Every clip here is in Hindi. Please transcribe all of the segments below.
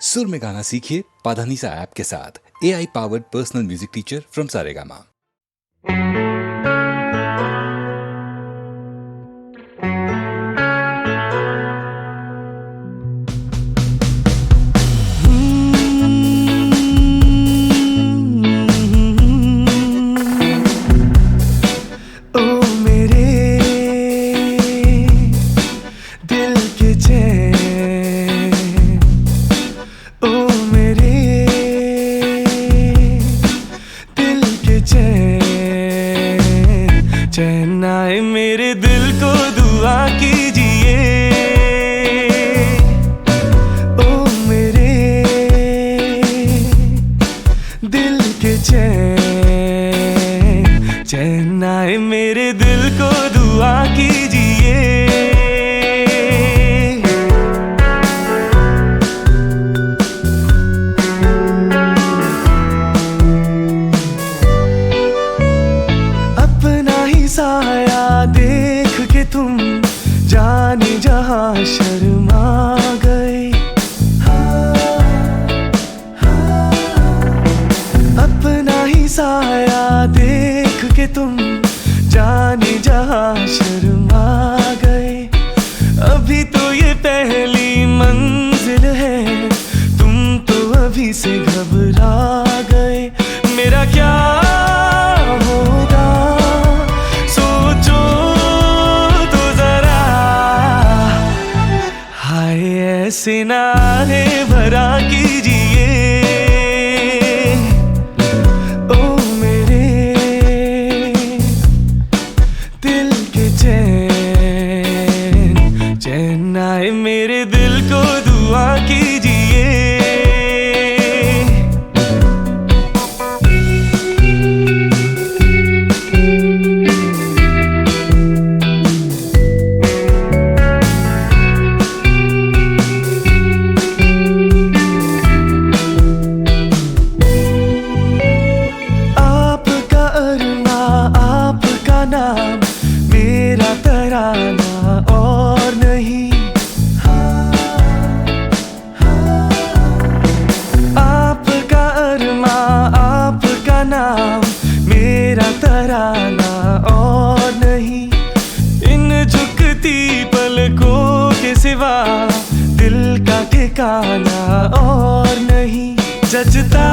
सुर में गाना सीखिए पाधानीसा ऐप के साथ। AI powered personal music teacher from Saregama. चैन आए मेरे दिल को दुआ कीजिए, ओ मेरे दिल के चैन। चैन आए मेरे दिल को दुआ कीजिए। साया देख के तुम जाने जहां शर्मा गए। अपना ही साया देख के तुम जाने जहां शर्मा गए। अभी तो ये पहली मंजिल है, तुम तो अभी से घबरा गए। मेरा क्या ऐसे नारे भरा कीजिए, ओ मेरे दिल के चैन। चैन आए मेरे दिल को दुआ कीजिए। नाम मेरा तराना और नहीं। आपका अरमा आपका नाम मेरा तराना और नहीं। इन झुकती पलकों के सिवा दिल का ठिकाना और नहीं। जचता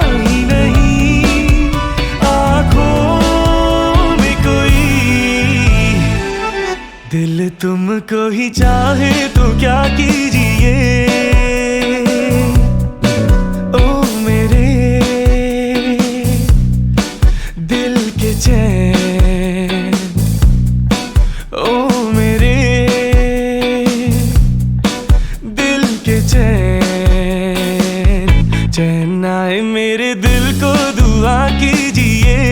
ही नहीं आँखों दिल तुमको ही चाहे तो क्या कीजिए, ओ मेरे दिल के चैन। ओ मेरे दिल के चैन। चैन आए मेरे दिल को दुआ कीजिए।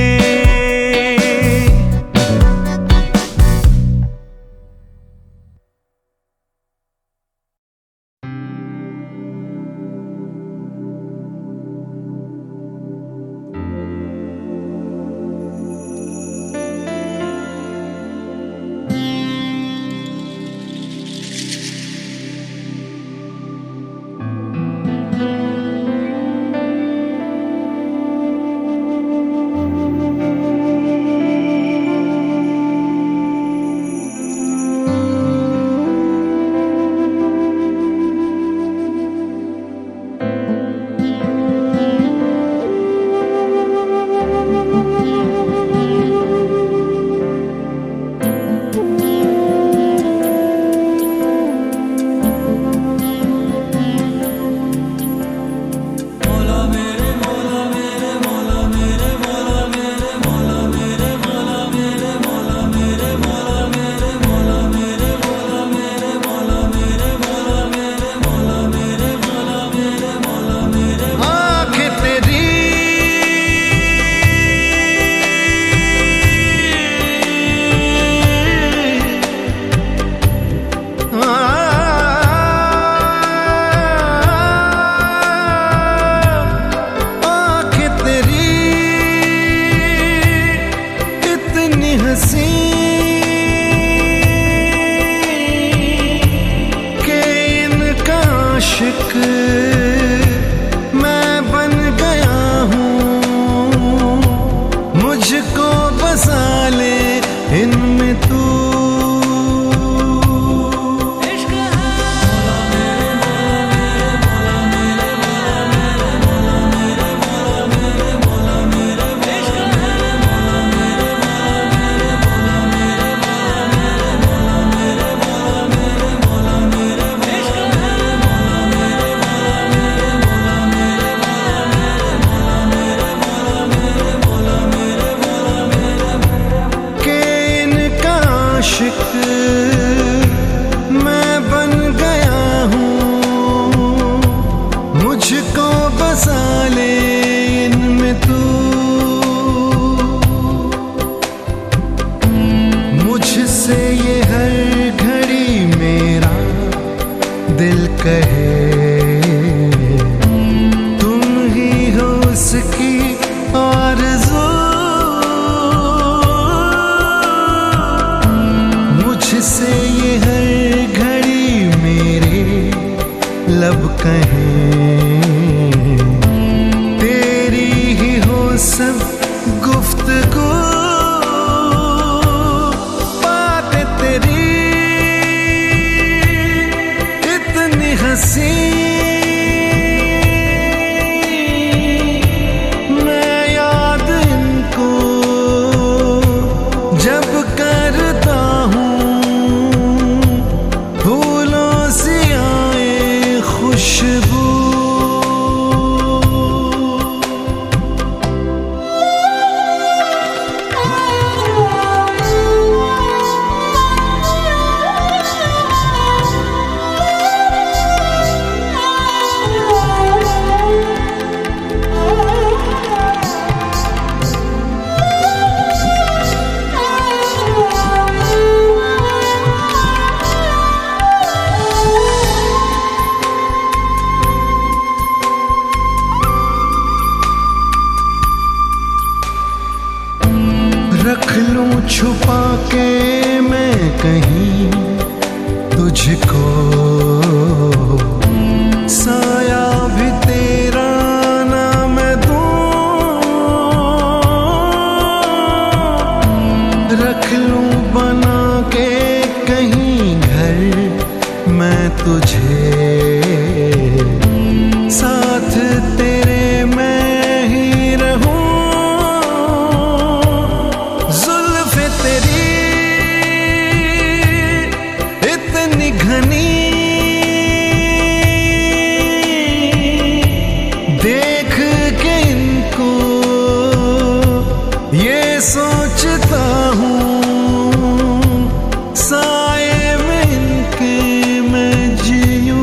बसा ले इनमें तू, मुझसे ये हर घड़ी मेरा दिल कहे तुम ही हो उसकी आरज़ू। मुझसे ये हर घड़ी मेरे लब कहें तेरी ही हो सब गुफ्तगू। बातें तेरी इतनी हंसी, मैं याद इनको जब करता हूँ, फूलों सी आए खुशबू। रख लूं छुपा के मैं कहीं तुझको, साया भी तेरा ना मैं दूं। रख लूं बना के कहीं घर मैं तुझे, साथ तेरे मैं ही रहूं। जुल्फ़े तेरी इतनी घनी, देख के इनको ये सोचता हूँ, साए में इनके मैं जीऊं।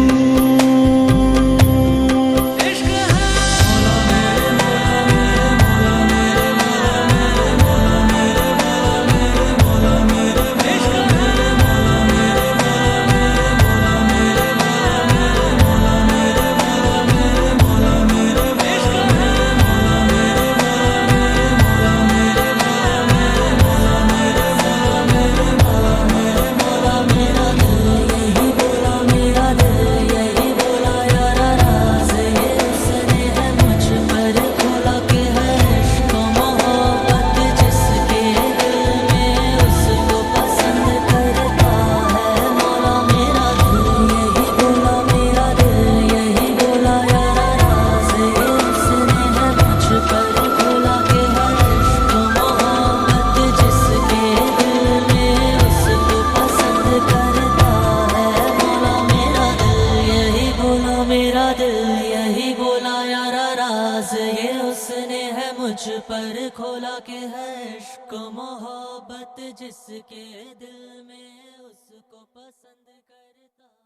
मेरा दिल यही बोला यारा राज ये उसने है मुझ पर खोला के है इश्क मोहब्बत जिसके दिल में उसको पसंद करता है।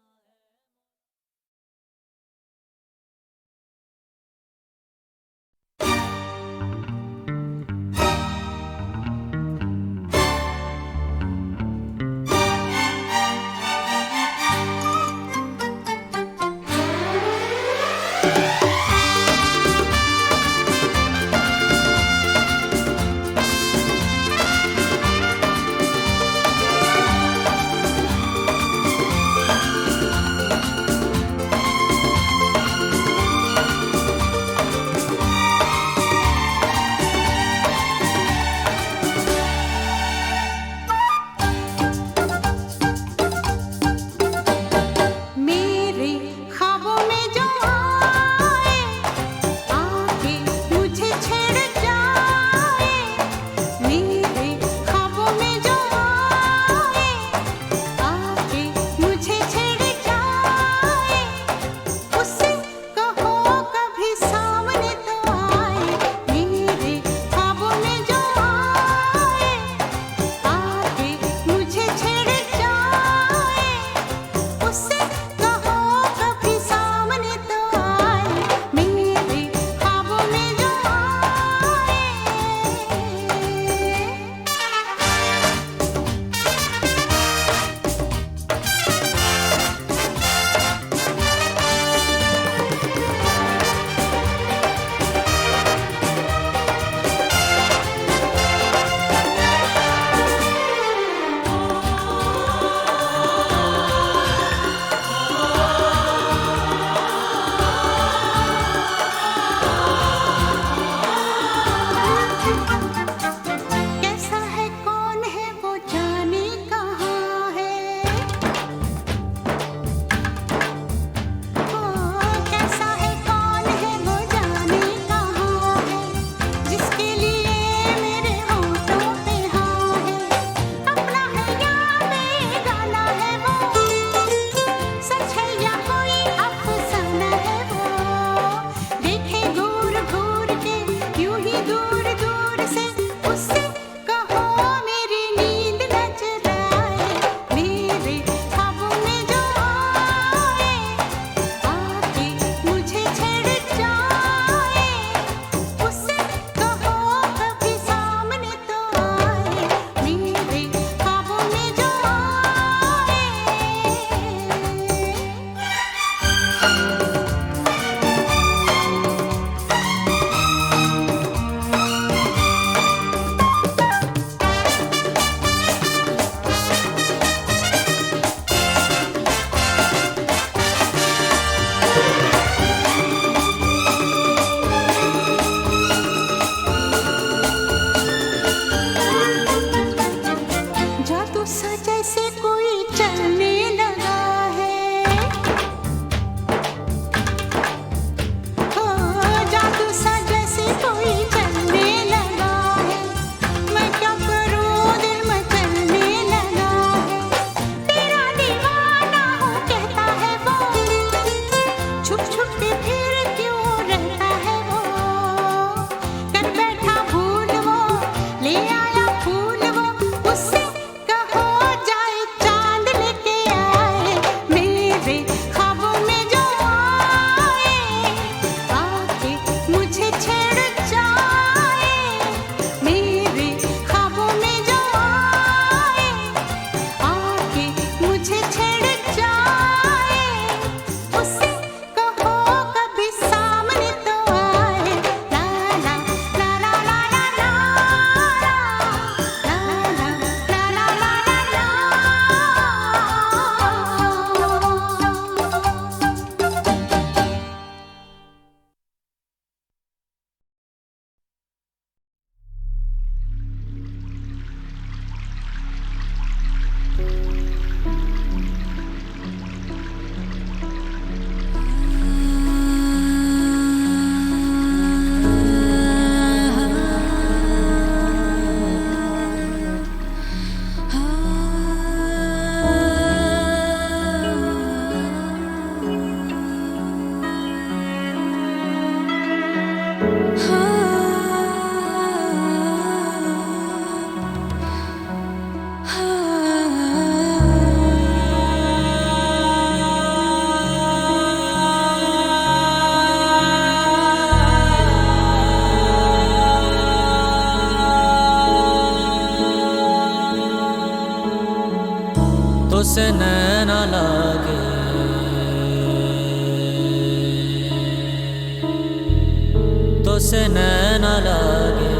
तो से नैना लागे,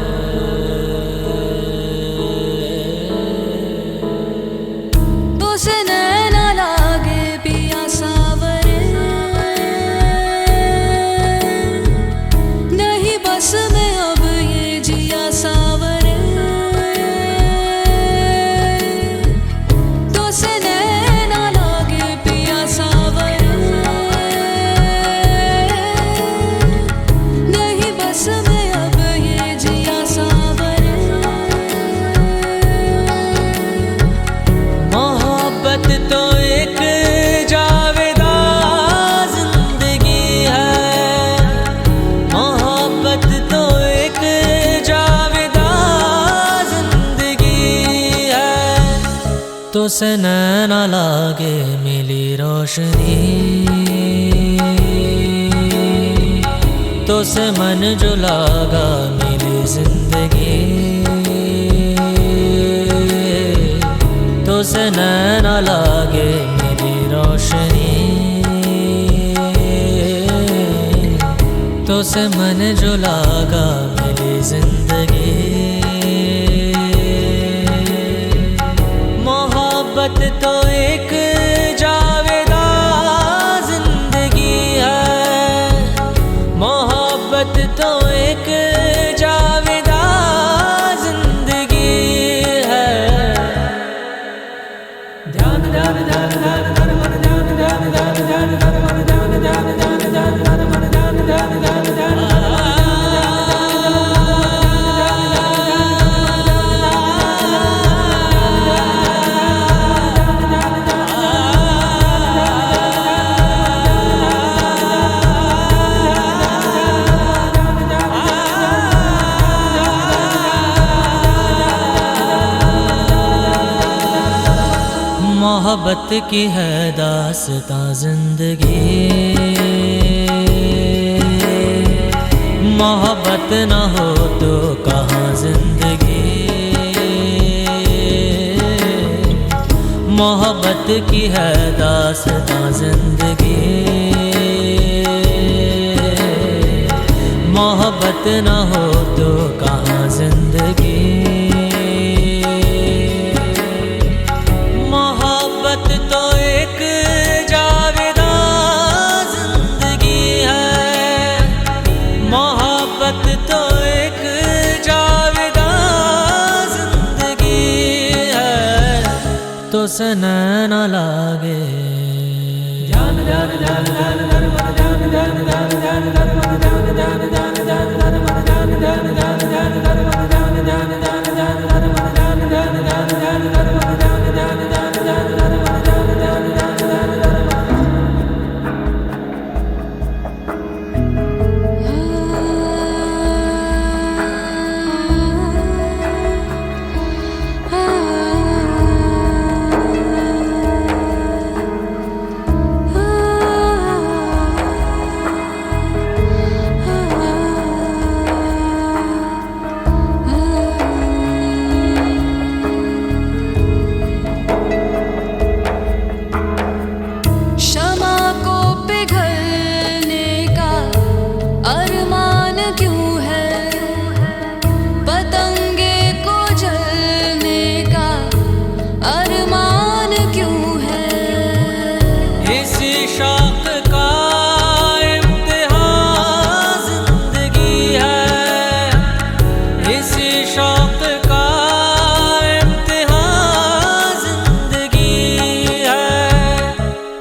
तो से नैना लागे पिया सावरे, नहीं बस में अब ये जिया सावरे, तो से नैना लागे पिया सावरे, नहीं बस में अब ये जिया सावरे। मोहब्बत तो एक जावेदा जिंदगी है, मोहब्बत तो एक जावेदा जिंदगी है, तो से नैना लागे मिली रोशनी, तो से मन जो लागा मिली जिंदगी, तो से नैना लागे मेरी रोशनी, तो से मन जो लागा मेरी जिंदगी। मोहब्बत तो एक जावेदा जिंदगी है, मोहब्बत तो एक जावेदा जिंदगी है। ध्यान ध्यान ध्यान ध्यान ध्यान मन ध्यान ध्यान ध्यान ध्यान ध्यान मन ध्यान ध्यान ध्यान ध्यान ध्यान मन ध्यान ध्यान ध्यान ध्यान मोहब्बत की है दास्तां जिंदगी, मोहब्बत न हो तो कहाँ जिंदगी, मोहब्बत की है दास्तां जिंदगी, मोहब्बत न हो तो कहाँ जिंदगी। मोहब्बत तो एक जावेदा जिंदगी है, मोहब्बत तो एक जावेदा जिंदगी है, तो से नैना लागे। ध्यान ध्यान ध्यान ध्यान ध्यान मन ध्यान ध्यान ध्यान ध्यान ध्यान मन ध्यान ध्यान ध्यान ध्यान ध्यान मन ध्यान ध्यान ध्यान ध्यान ध्यान मन ध्यान ध्यान ध्यान ध्यान ध्यान मन ध्यान ध्यान ध्यान ध्यान ध्यान मन ध्यान ध्यान ध्यान ध्यान ध्यान मन ध्यान ध्यान ध्यान ध्यान ध्यान।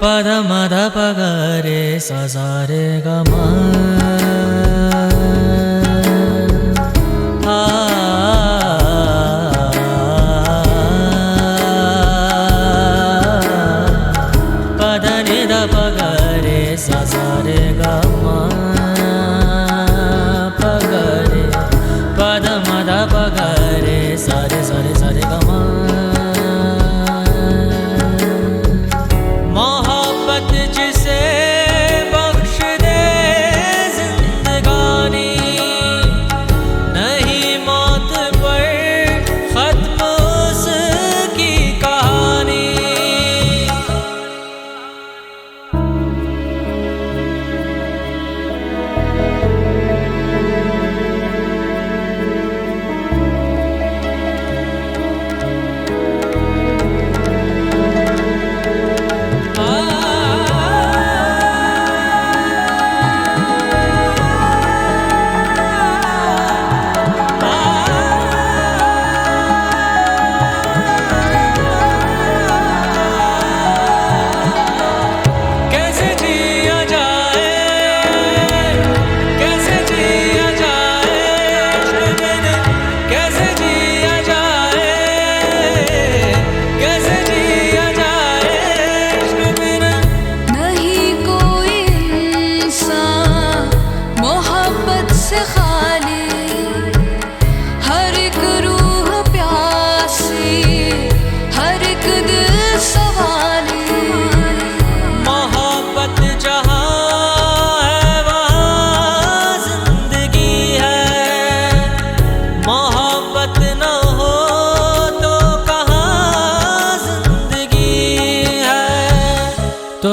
पद मद पगरे ससारे गमा पद निद पगरे ससारे गमा पगरे पद मद पगरे सारे सारे सारे गमा। जिसे बख्श दे जिंदगानी, नहीं मौत पर खत्म उसकी कहानी।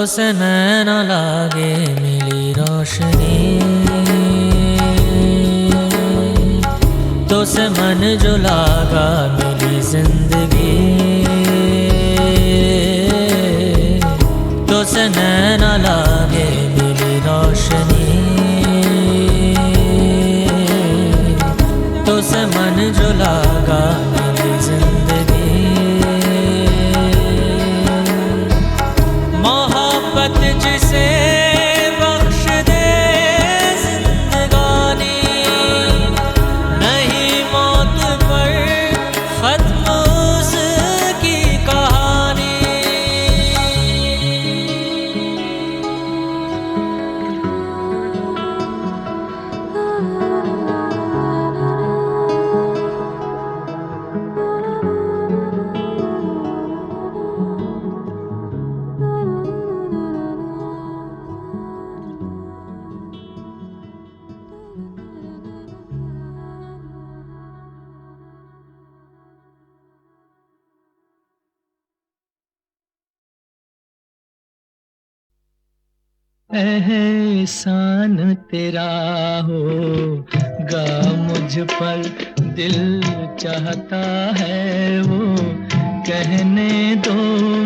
तो से नैना लागे मिली रोशनी, तो से मन जो लागा मिली जिंदगी, तो से नैना लागे मिली रोशनी, तो से मन जो लागा मिली जिंदगी। मोहब्बत जिसे बख्श दे जिंदगानी, नहीं मौत पर खत्म उसकी कहानी। एहसान तेरा होगा मुझ पर, दिल चाहता है वो कहने दो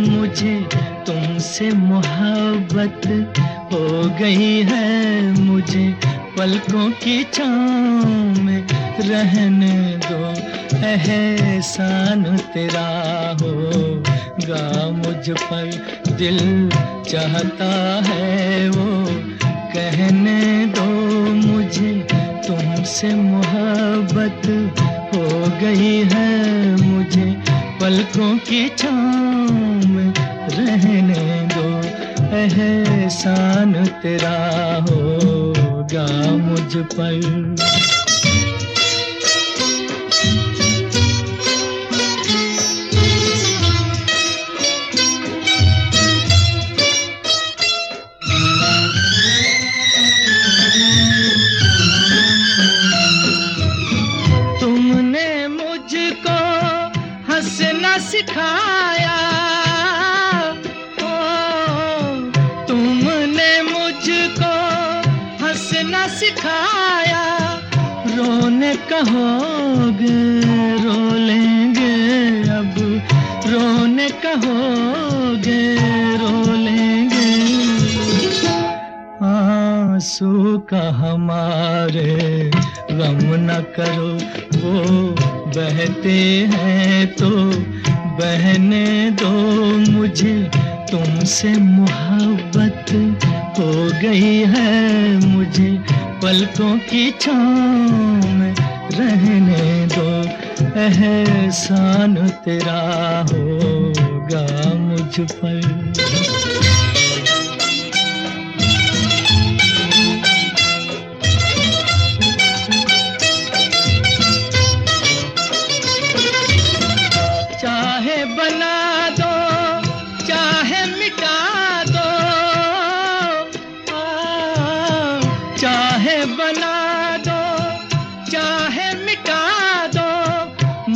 मुझे, तुमसे मोहब्बत हो गई है मुझे, पलकों की छाँव में रहने दो। एहसान तेरा होगा मुझ पर, दिल चाहता है वो कहने दो मुझे, तुमसे मोहब्बत हो गई है मुझे, पलकों की छाँव में रहने दो। एहसान तेरा होगा मुझ पर। सिखाया तुमने मुझको हंसना सिखाया, रोने कहोगे रो लेंगे अब, रोने कहोगे रो लेंगे। आंसू का हमारे गम न करो, वो बहते हैं तो बहने दो मुझे, तुमसे मोहब्बत हो गई है मुझे, पलकों की छाँव में रहने दो। एहसान तेरा होगा मुझ पर।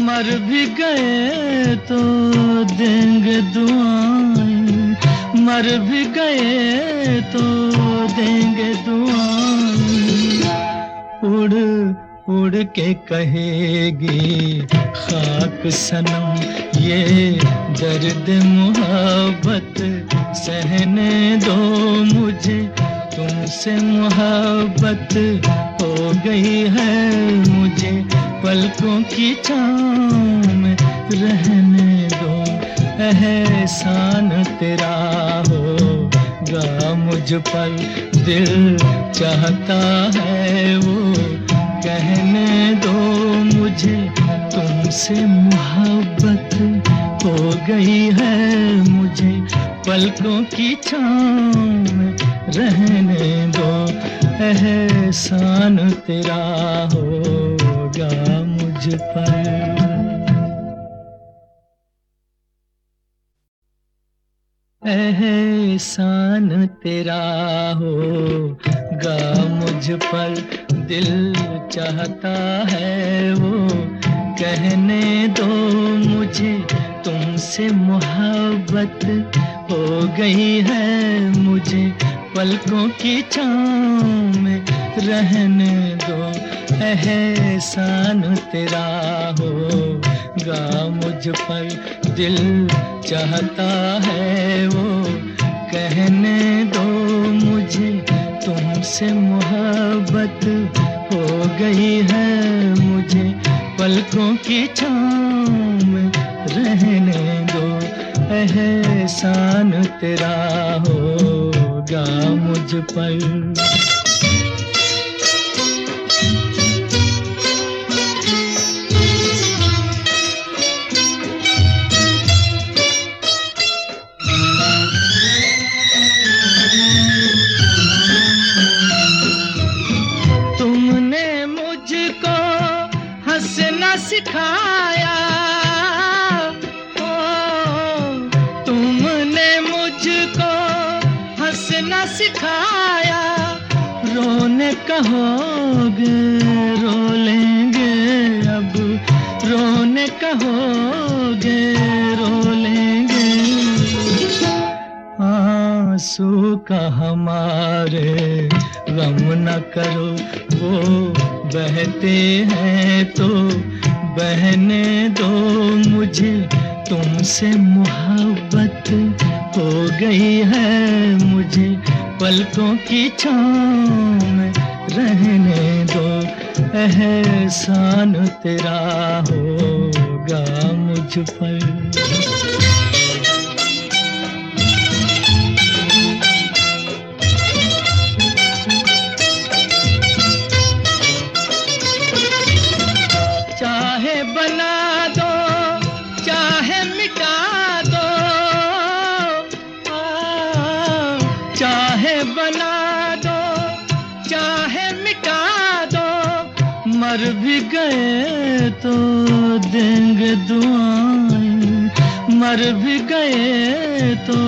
मर भी गए तो देंगे दुआएं, मर भी गए तो देंगे दुआएं। उड़ उड़ के कहेगी खाक सनम, ये दर्द मोहब्बत सहने दो मुझे, तुमसे मोहब्बत हो गई है मुझे, पलकों की छाँव में रहने दो। एहसान तेरा होगा मुझ पर, दिल चाहता है वो कहने दो मुझे, तुमसे मोहब्बत हो गई है मुझे, पलकों की छाँव में रहने दो। एहसान तेरा होगा मुझ पर। एहसान तेरा होगा मुझ पर, दिल चाहता है वो कहने दो मुझे, तुमसे मोहब्बत हो गई है मुझे, पलकों की छाँव में रहने दो, एहसान तेरा होगा मुझ पर, दिल चाहता है वो कहने दो मुझे, तुमसे मोहब्बत हो गई है मुझे, पलकों की छाँव में रहने दो, एहसान तेरा होगा मुझ पर। तुमने मुझको हंसना सिखाया, तुमने मुझको हंसना सिखाया, रोने कहोगे रो लेंगे अब, रोने कहोगे रो लेंगे, आंसू का हमारे गम न करो, वो बहते हैं तो बहने दो मुझे, तुमसे मोहब्बत हो गई है मुझे, पलकों की छाँव में रहने दो, एहसान तेरा होगा मुझ पर। चाहे बना दो चाहे मिटा दो, चाहे बना दो चाहे मिटा दो, मर भी गए तो देंगे दुआएं, मर भी गए तो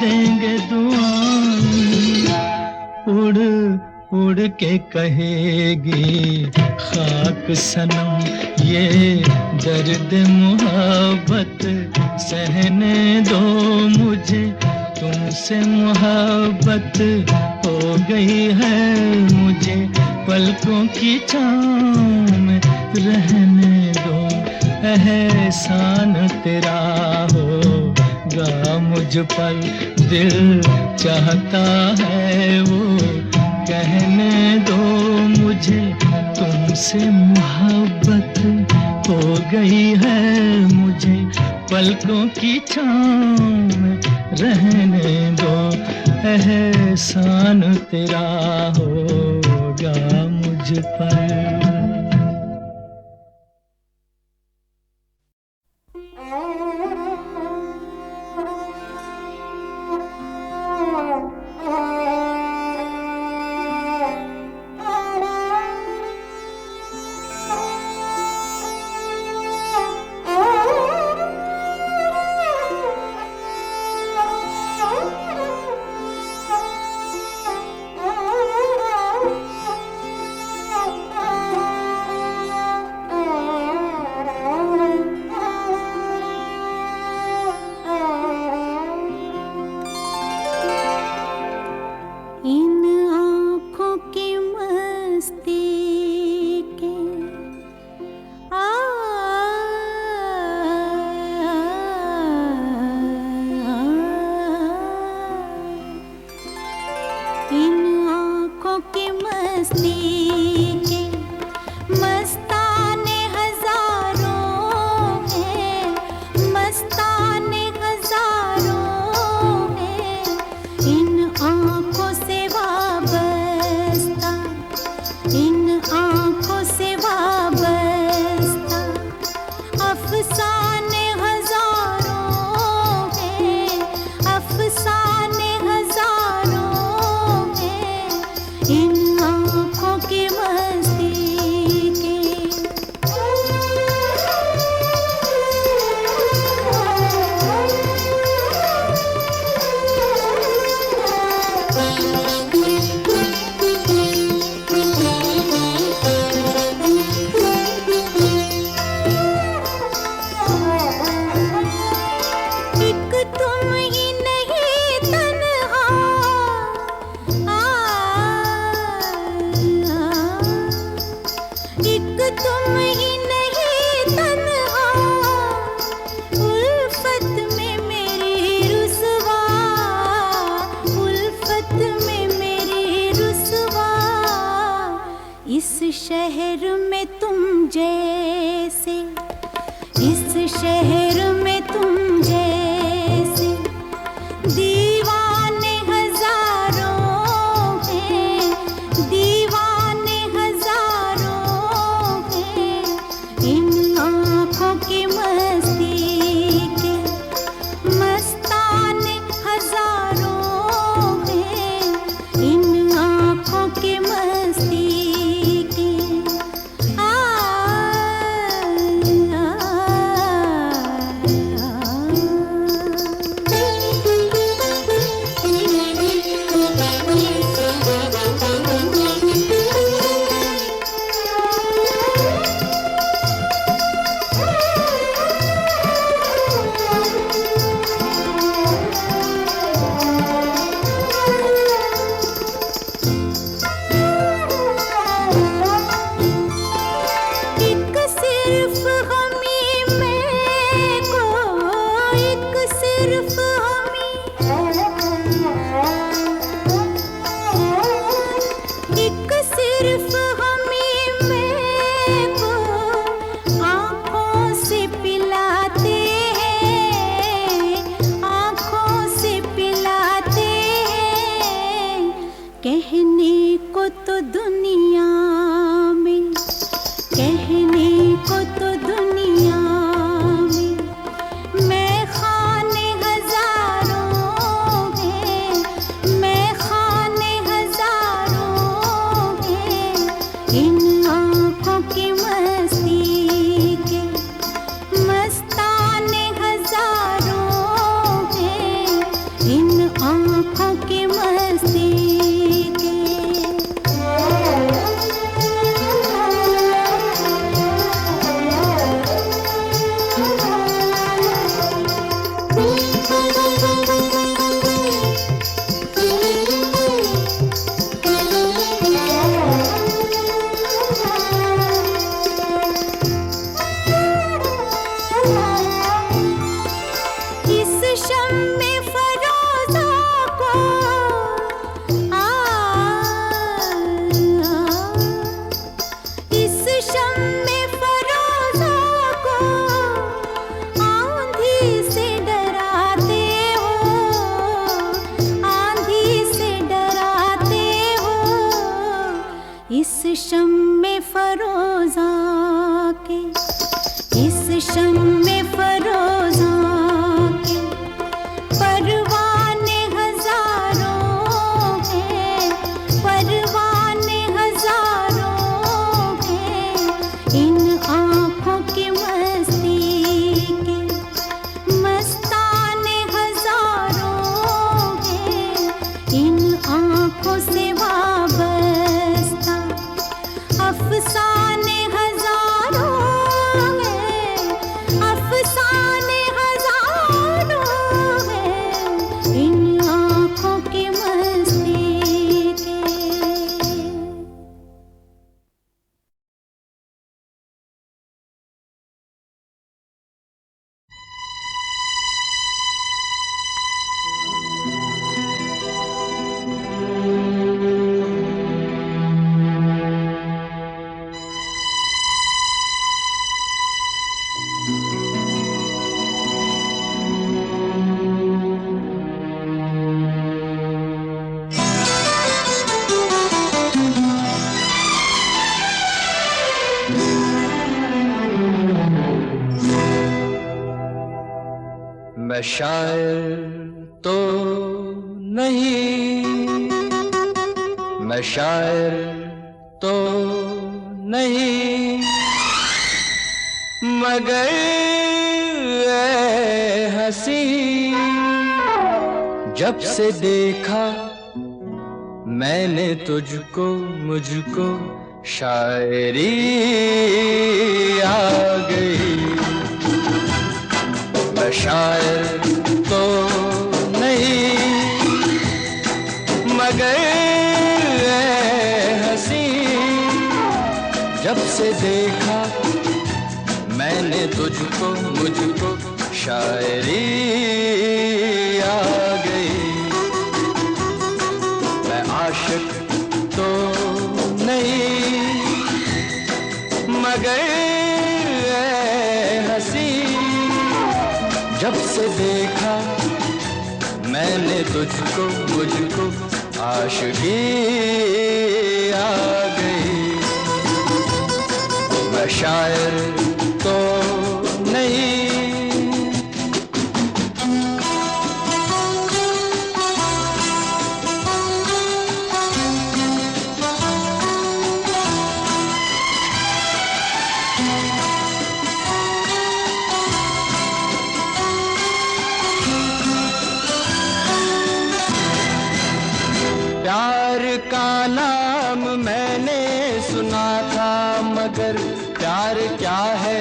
देंगे दुआएं, उड़ के कहेगी खाक सनम ये दर्द मोहब्बत सहने दो मुझे, तुमसे मोहब्बत हो गई है मुझे, पलकों की छाँव में रहने दो, एहसान तेरा होगा मुझ पर, दिल चाहता है वो कहने दो मुझे, तुमसे मोहब्बत हो गई है मुझे, पलकों की छाँव में रहने दो, एहसान तेरा होगा मुझ पर। इस शहर में तुम जैसे, इस शहर में तुम जैसे दीवाने हजारों हैं, दीवाने हजारों हैं। इन आँखों की मस्ती के मस्ताने हजारों हैं, इन आँखों की मस्ती के। आ, आ, एक सिर्फ हमी में को, एक सिर्फ हमी, एक सिर्फ हमी में को आँखों से पिलाते हैं, आँखों से पिलाते हैं। कहने को तो दुनिया में, कहने को तो दुनिया में मैं खाने हजारों हैं, मैं खाने हजारों हैं। इन आँखों की मस्ती के मस्ताने हजारों हैं, इन आँखों की मस्ती के। इस शम्मे फरोज़ा को इस शम्मे फरोज़ा को आंधी से डराते हो, आंधी से डराते हो। इस शम्मे फरोज़ा के, इस शम्मे फरोज़ा के परवाने हजारों हैं, परवाने हजारों हैं। इन आँखों की मस्ती के मस्ताने हजारों हैं, इन आँखों से वाबस्ता अफसाने हजारों हैं, अफसाने हजारों हैं। इन आँखों की मस्ती के। मैं शायर तो नहीं, मैं शायर तो नहीं, मगर ऐ हंसी जब से देखा मैंने तुझको, मुझको शायरी आ गई। मैं शायर तो नहीं, मगर ऐ हंसी जब से देखा मैंने तुझको, मुझको शायरी आ गई। मैं आशिक तो नहीं, मगर हंसी जब से देखा मैंने तुझको मुझको आशिकी आ गई। मैं शायर तो नहीं प्यार का नाम मैंने सुना था मगर प्यार क्या है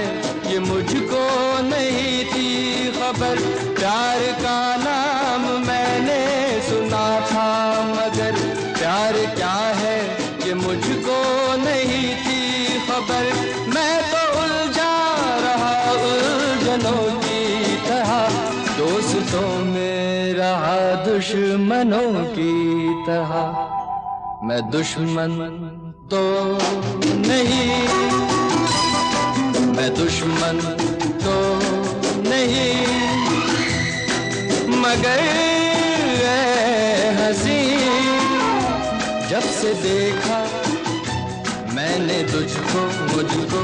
ये मुझको नहीं थी खबर। प्यार का नाम मैंने सुना था मगर प्यार क्या है ये मुझको नहीं थी खबर। मैं तो उलझा रहा उलझनों की तरह, दोस्तों में रहा दुश्मनों की तरह। मैं दुश्मन तो नहीं, मैं दुश्मन तो नहीं, मगर हंसी जब से देखा मैंने तुझको मुझको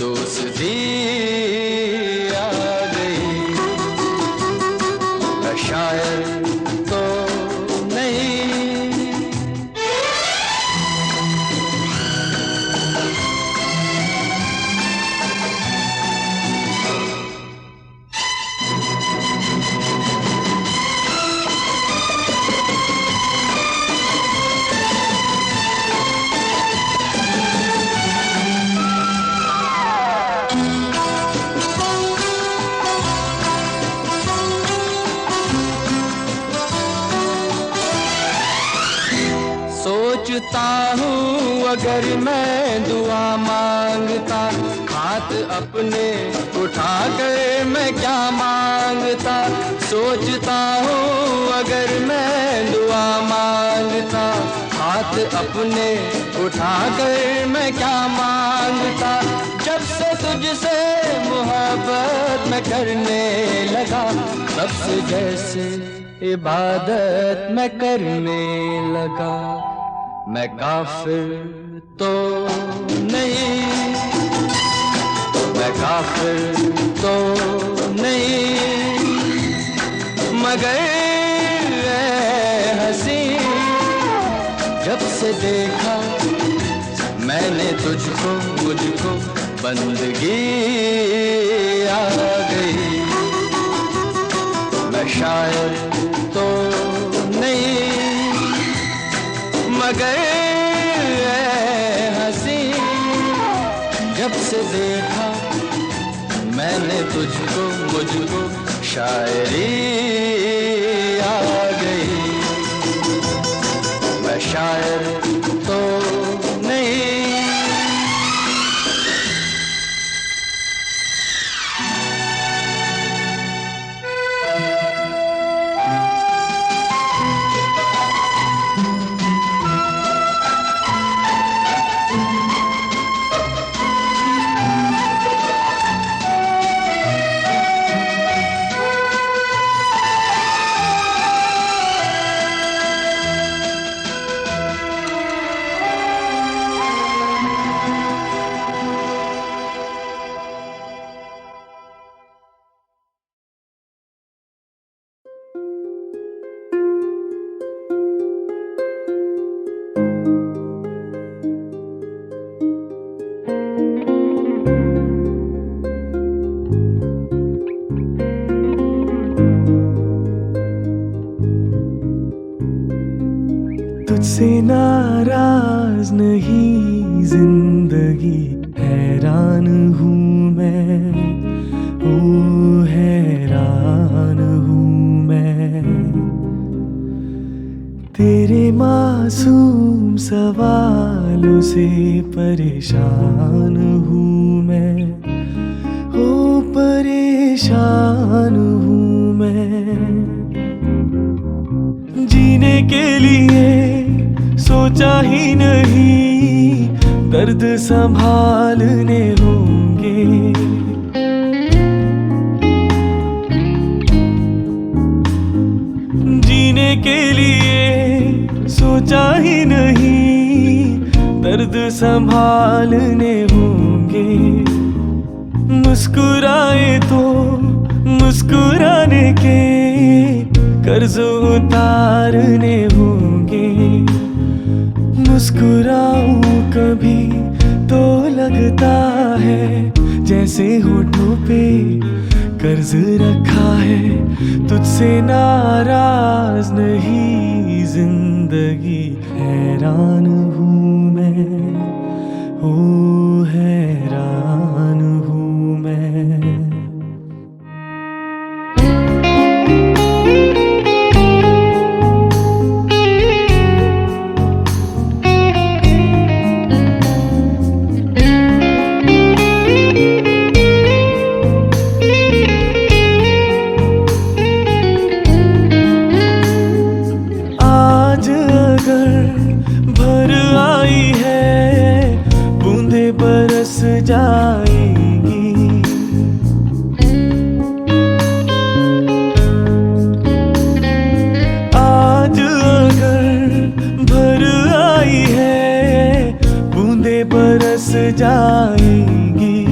दोस्ती आ गई। मैं शायर तो नहीं। सोचता हूँ अगर मैं दुआ मांगता, हाथ अपने उठा कर मैं क्या मांगता। सोचता हूँ अगर मैं दुआ मांगता, हाथ अपने उठा कर मैं क्या मांगता। जब से तुझसे मोहब्बत मैं करने लगा, तब से जैसे इबादत मैं करने लगा। मैं काफिर तो नहीं, मैं काफिर तो नहीं, मगर हंसी जब से देखा मैंने तुझको मुझको बंदगी आ गई। मैं शायर तो नहीं, मगर हंसी जब से देखा मैंने तुझको मुझको शायरी आ गई। मैं शायर तो नहीं। तुझसे नाराज नहीं जिंदगी, हैरान हूँ मैं, ओ हैरान हूँ मैं। तेरे मासूम सवालों से परेशान हूँ मैं, ओ परेशान हूँ मैं। जीने के लिए सोचा ही नहीं, दर्द संभालने होंगे। जीने के लिए सोचा ही नहीं, दर्द संभालने होंगे। मुस्कुराए तो मुस्कुराने के कर्ज उतारने होंगे। मुस्कुराऊं कभी तो लगता है जैसे होठों पे कर्ज रखा है। तुझसे नाराज नहीं जिंदगी, हैरान हूँ मैं, ओ हैरान हूँ मैं। जाएंगी आज अगर भर आई है, बूंदे बरस जाएंगी।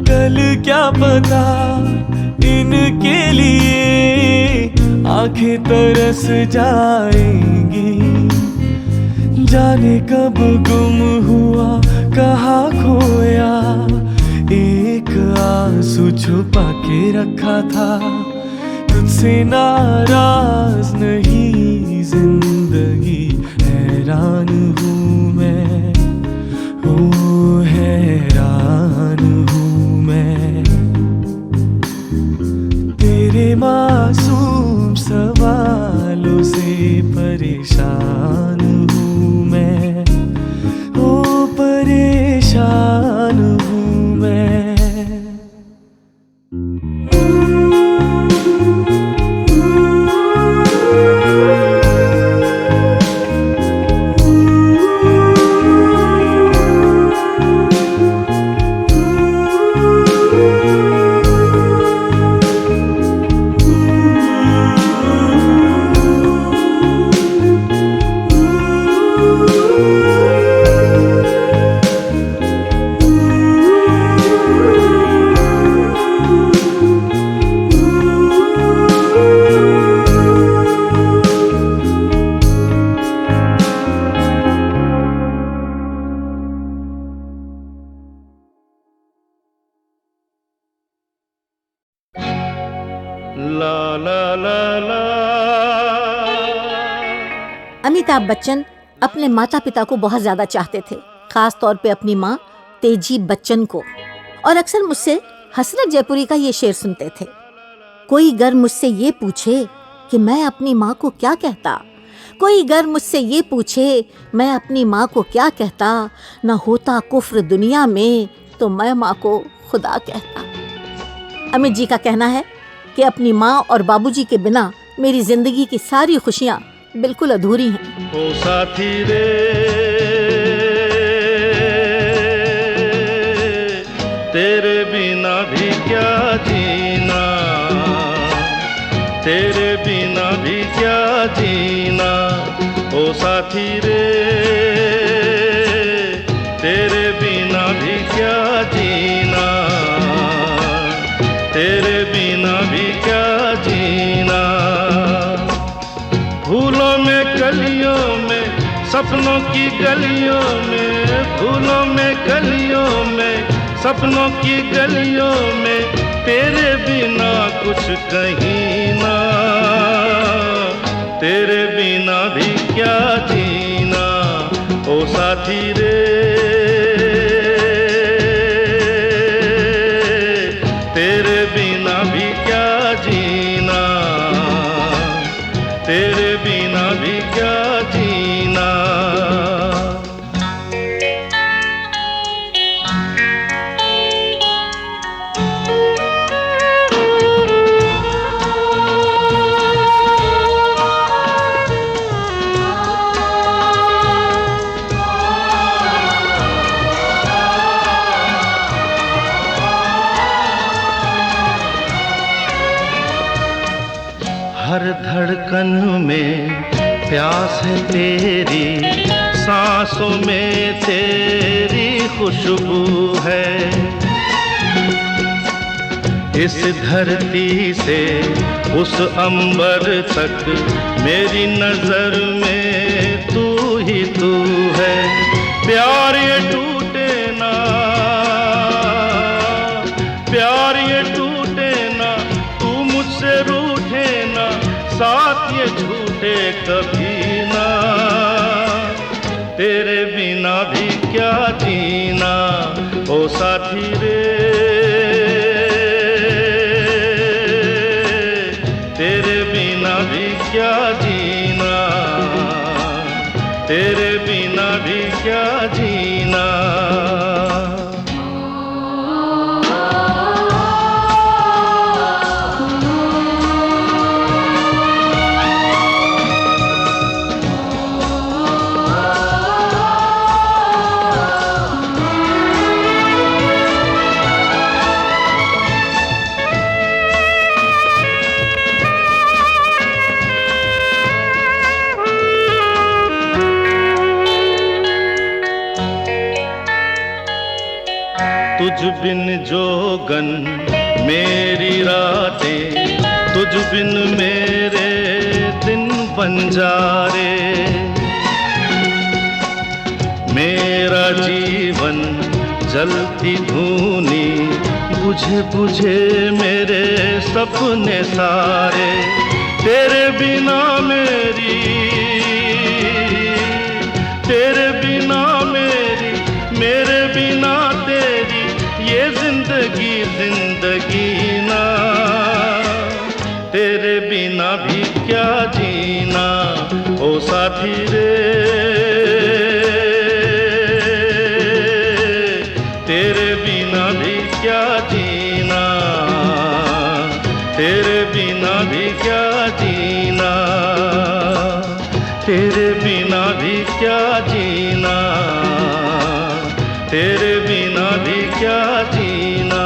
कल क्या पता इनके लिए आंखें तरस जाएंगी। जाने कब गुम हुआ कहाँ खोया, एक आंसू छुपा के रखा था। तुझसे नाराज नहीं जिंदगी, हैरान हूँ मैं, ओ हैरान हूँ मैं। तेरे मासूम सवालों से परेशान हूँ मैं, ओ परेशान हूँ मैं। अमिताभ बच्चन अपने माता पिता को बहुत ज्यादा चाहते थे, खास तौर पे अपनी माँ तेजी बच्चन को। और अक्सर मुझसे हसरत जयपुरी का ये शेर सुनते थे, कोई गर मुझसे ये पूछे कि मैं अपनी माँ को क्या कहता, कोई गर मुझसे ये पूछे मैं अपनी माँ को क्या कहता, न होता कुफ्र दुनिया में तो मैं माँ को खुदा कहता। अमित जी का कहना है कि अपनी माँ और बाबूजी के बिना मेरी जिंदगी की सारी खुशियाँ बिल्कुल अधूरी हैं। ओ साथी रे तेरे बिना भी क्या जीना, तेरे बिना भी क्या जीना। ओ साथी रे तेरे बिना भी क्या जीना, तेरे बिना भी क्या जीना। फूलों में कलियों में सपनों की गलियों में, फूलों में कलियों में सपनों की गलियों में तेरे बिना कुछ कहीं ना, तेरे बिना भी क्या जीना। ओ साथी रे तेरे बिना भी क्या जीना, तेरे बिना भी क्या जीना। प्यास है तेरी सांसों में तेरी खुशबू है। इस धरती से उस अंबर तक मेरी नजर में तू ही तू है। प्यार ये टूटे ना, प्यार ये टूटे ना, तू मुझसे रूठे ना, साथ ये झूठे कभी ना। तेरे बिना भी क्या जीना ओ साथी रे, तेरे बिना भी क्या जीना, तेरे बिना भी क्या जीना। तुझ बिन जोगन मेरी रातें, तुझ बिन मेरे दिन बंजारे। मेरा जीवन जलती धूनी, बुझे बुझे मेरे सपने सारे। तेरे बिना मेरी, तेरे बिना मेरी, मेरे बिना तेरी ये जिंदगी जिंदगी ना। तेरे बिना भी क्या जीना ओ साथी रे, तेरे बिना भी क्या जीना, तेरे बिना भी क्या जीना, तेरे बिना भी क्या जीना, तेरे बिना भी क्या जीना।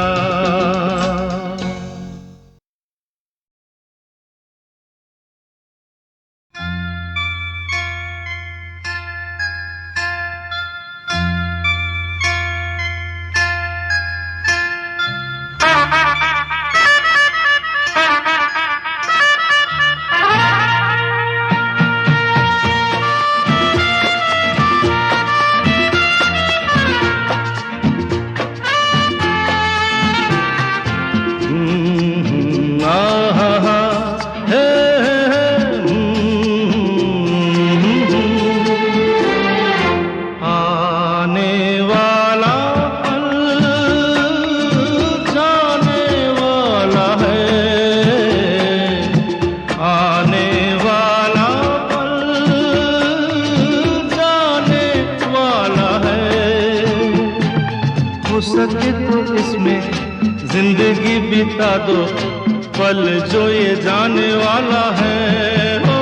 जिंदगी बिता दो पल जो ये जाने वाला है। हो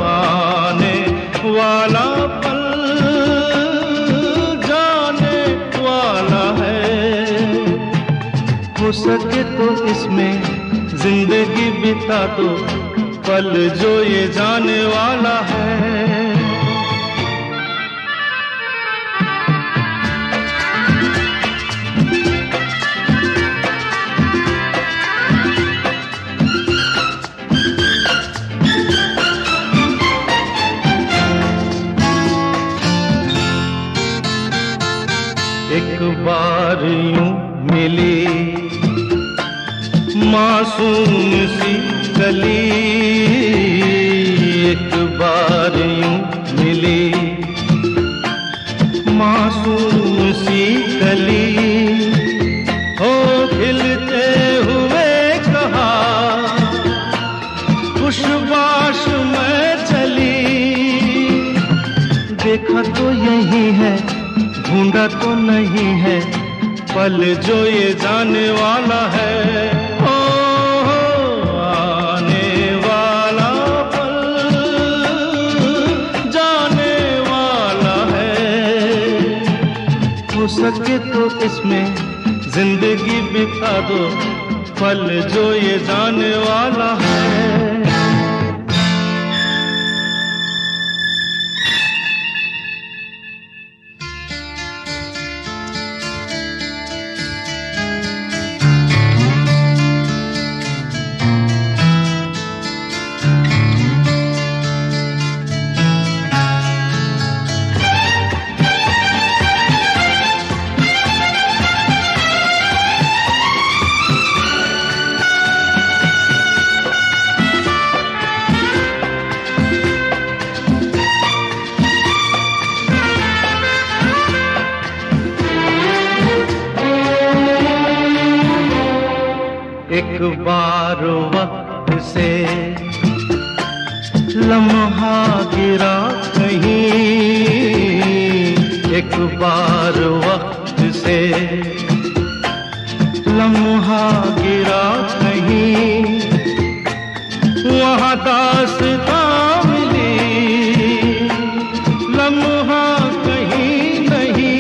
आने वाला पल जाने वाला है। हो सके तो इसमें जिंदगी बिता दो पल जो ये जाने वाला है। एक बार यूं मिली मासूम सी कली, एक बार यूं मिली मासूम सी कली। हो खिलते हुए कहा खुशबाश में चली। देखा तो यही है ढूंढा तो नहीं है पल जो ये जाने वाला है। ओ आने वाला पल जाने वाला है। हो सके तो इसमें जिंदगी बिता दो पल जो ये जाने वाला है। एक बार वक्त से लम्हा गिरा कहीं, एक बार वक्त से लम्हा गिरा कहीं, वहाँ दास्तां मिली, लम्हा कहीं नहीं।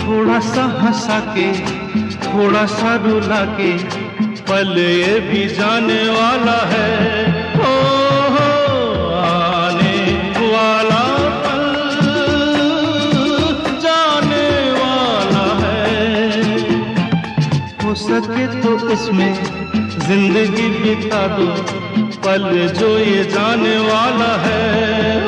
थोड़ा सा हंसा के थोड़ा सा रुला के पल ये भी जाने वाला है, हो आने वाला पल जाने वाला है। हो सके तो इसमें जिंदगी बिता दो, पल जो ये जाने वाला है।